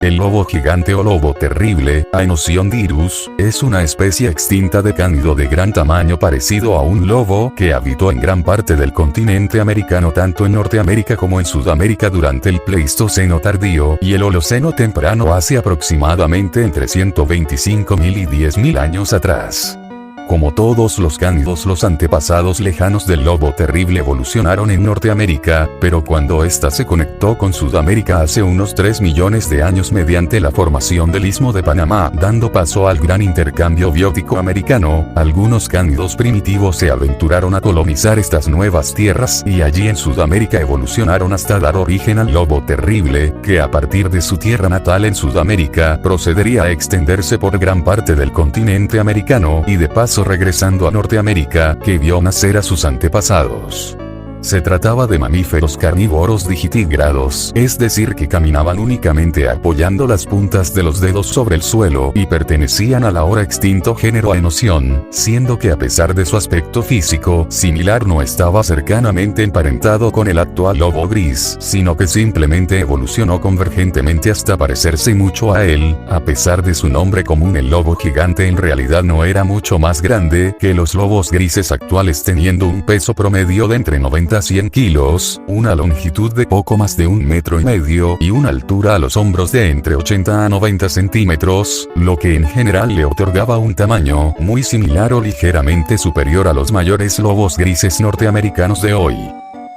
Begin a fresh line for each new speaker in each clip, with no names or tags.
El lobo gigante o lobo terrible, Aenocyon-dirus, es una especie extinta de cánido de gran tamaño parecido a un lobo que habitó en gran parte del continente americano tanto en Norteamérica como en Sudamérica durante el Pleistoceno tardío y el Holoceno temprano hace aproximadamente entre 125.000 y 10.000 años atrás. Como todos los cánidos, los antepasados lejanos del lobo terrible evolucionaron en Norteamérica, pero cuando ésta se conectó con Sudamérica hace unos 3 millones de años mediante la formación del Istmo de Panamá, dando paso al gran intercambio biótico americano, algunos cánidos primitivos se aventuraron a colonizar estas nuevas tierras y allí en Sudamérica evolucionaron hasta dar origen al lobo terrible, que a partir de su tierra natal en Sudamérica procedería a extenderse por gran parte del continente americano y de paso regresando a Norteamérica, que vio nacer a sus antepasados. Se trataba de mamíferos carnívoros digitigrados, es decir que caminaban únicamente apoyando las puntas de los dedos sobre el suelo y pertenecían al ahora extinto género Aenocyon, siendo que a pesar de su aspecto físico similar no estaba cercanamente emparentado con el actual lobo gris, sino que simplemente evolucionó convergentemente hasta parecerse mucho a él. A pesar de su nombre común, el lobo gigante en realidad no era mucho más grande que los lobos grises actuales, teniendo un peso promedio de entre 90 a 100 kilos, una longitud de poco más de 1,5 metros y una altura a los hombros de entre 80 a 90 centímetros, lo que en general le otorgaba un tamaño muy similar o ligeramente superior a los mayores lobos grises norteamericanos de hoy.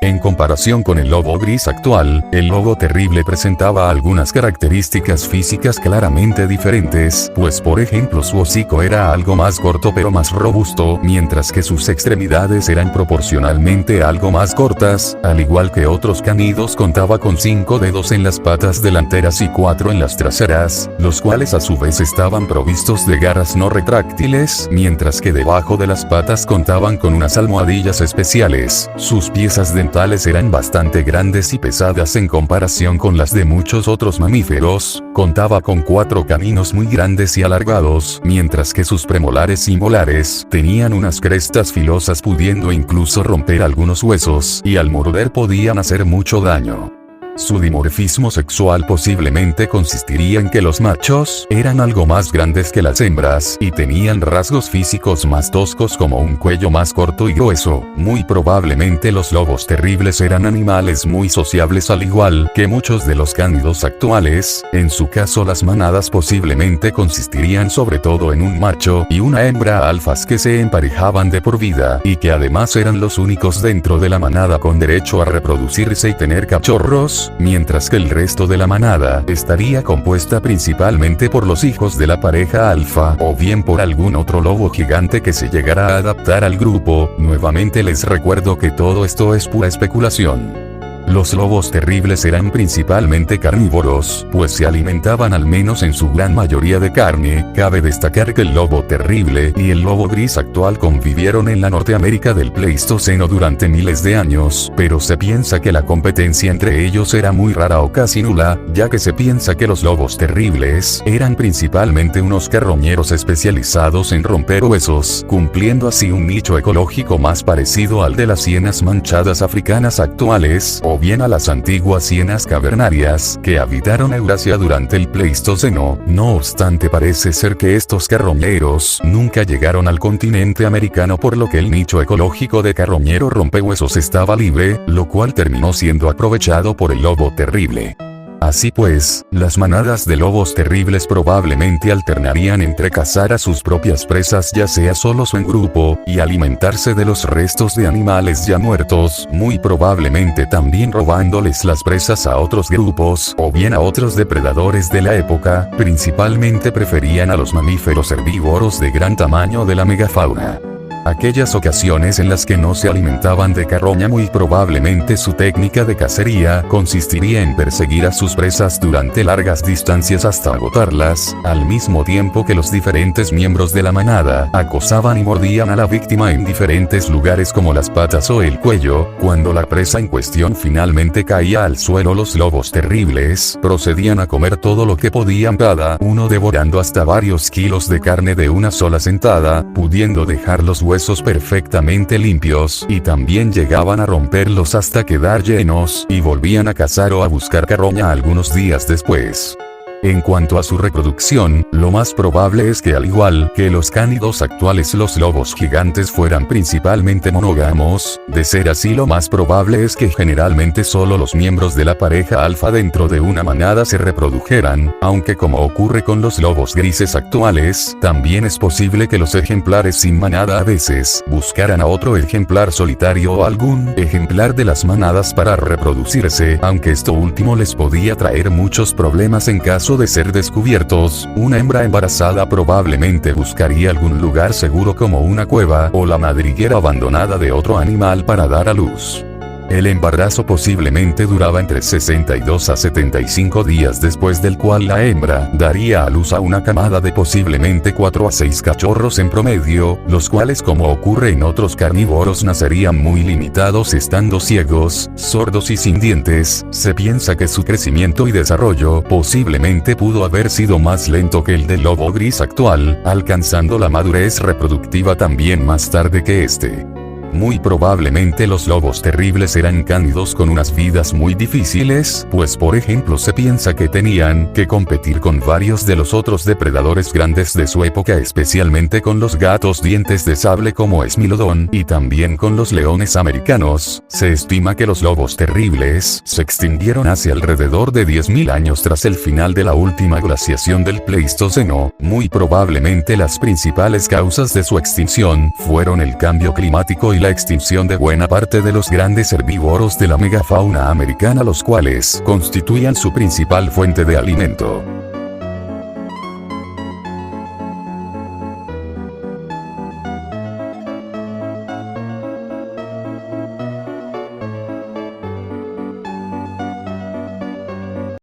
En comparación con el lobo gris actual, el lobo terrible presentaba algunas características físicas claramente diferentes, pues por ejemplo su hocico era algo más corto pero más robusto, mientras que sus extremidades eran proporcionalmente algo más cortas, al igual que otros cánidos contaba con 5 dedos en las patas delanteras y 4 en las traseras, los cuales a su vez estaban provistos de garras no retráctiles, mientras que debajo de las patas contaban con unas almohadillas especiales. Sus piezas dentales eran bastante grandes y pesadas en comparación con las de muchos otros mamíferos, contaba con 4 caninos muy grandes y alargados, mientras que sus premolares y molares tenían unas crestas filosas pudiendo incluso romper algunos huesos y al morder podían hacer mucho daño. Su dimorfismo sexual posiblemente consistiría en que los machos eran algo más grandes que las hembras y tenían rasgos físicos más toscos como un cuello más corto y grueso. Muy probablemente los lobos terribles eran animales muy sociables al igual que muchos de los cánidos actuales. En su caso las manadas posiblemente consistirían sobre todo en un macho y una hembra alfas que se emparejaban de por vida y que además eran los únicos dentro de la manada con derecho a reproducirse y tener cachorros, mientras que el resto de la manada estaría compuesta principalmente por los hijos de la pareja alfa o bien por algún otro lobo gigante que se llegara a adaptar al grupo. Nuevamente les recuerdo que todo esto es pura especulación. Los lobos terribles eran principalmente carnívoros, pues se alimentaban al menos en su gran mayoría de carne. Cabe destacar que el lobo terrible y el lobo gris actual convivieron en la Norteamérica del Pleistoceno durante miles de años, pero se piensa que la competencia entre ellos era muy rara o casi nula, ya que se piensa que los lobos terribles eran principalmente unos carroñeros especializados en romper huesos, cumpliendo así un nicho ecológico más parecido al de las hienas manchadas africanas actuales, o bien a las antiguas hienas cavernarias que habitaron Eurasia durante el Pleistoceno. No obstante, parece ser que estos carroñeros nunca llegaron al continente americano, por lo que el nicho ecológico de carroñero rompehuesos estaba libre, lo cual terminó siendo aprovechado por el lobo terrible. Así pues, las manadas de lobos terribles probablemente alternarían entre cazar a sus propias presas ya sea solos o en grupo, y alimentarse de los restos de animales ya muertos, muy probablemente también robándoles las presas a otros grupos o bien a otros depredadores de la época. Principalmente preferían a los mamíferos herbívoros de gran tamaño de la megafauna. Aquellas ocasiones en las que no se alimentaban de carroña, muy probablemente su técnica de cacería consistiría en perseguir a sus presas durante largas distancias hasta agotarlas, al mismo tiempo que los diferentes miembros de la manada acosaban y mordían a la víctima en diferentes lugares como las patas o el cuello. Cuando la presa en cuestión finalmente caía al suelo, los lobos terribles procedían a comer todo lo que podían, cada uno devorando hasta varios kilos de carne de una sola sentada, pudiendo dejar los huesos perfectamente limpios, y también llegaban a romperlos hasta quedar llenos, y volvían a cazar o a buscar carroña algunos días después. En cuanto a su reproducción, lo más probable es que al igual que los cánidos actuales los lobos gigantes fueran principalmente monógamos. De ser así, lo más probable es que generalmente solo los miembros de la pareja alfa dentro de una manada se reprodujeran, aunque como ocurre con los lobos grises actuales, también es posible que los ejemplares sin manada a veces buscaran a otro ejemplar solitario o algún ejemplar de las manadas para reproducirse, aunque esto último les podía traer muchos problemas en caso de ser descubiertos. Una hembra embarazada probablemente buscaría algún lugar seguro como una cueva o la madriguera abandonada de otro animal para dar a luz. El embarazo posiblemente duraba entre 62 a 75 días, después del cual la hembra daría a luz a una camada de posiblemente 4 a 6 cachorros en promedio, los cuales, como ocurre en otros carnívoros, nacerían muy limitados estando ciegos, sordos y sin dientes. Se piensa que su crecimiento y desarrollo posiblemente pudo haber sido más lento que el del lobo gris actual, alcanzando la madurez reproductiva también más tarde que este. Muy probablemente los lobos terribles eran cánidos con unas vidas muy difíciles, pues por ejemplo se piensa que tenían que competir con varios de los otros depredadores grandes de su época, especialmente con los gatos dientes de sable como Smilodon y también con los leones americanos. Se estima que los lobos terribles se extinguieron hace alrededor de 10.000 años tras el final de la última glaciación del Pleistoceno. Muy probablemente las principales causas de su extinción fueron el cambio climático y la extinción de buena parte de los grandes herbívoros de la megafauna americana, los cuales constituían su principal fuente de alimento.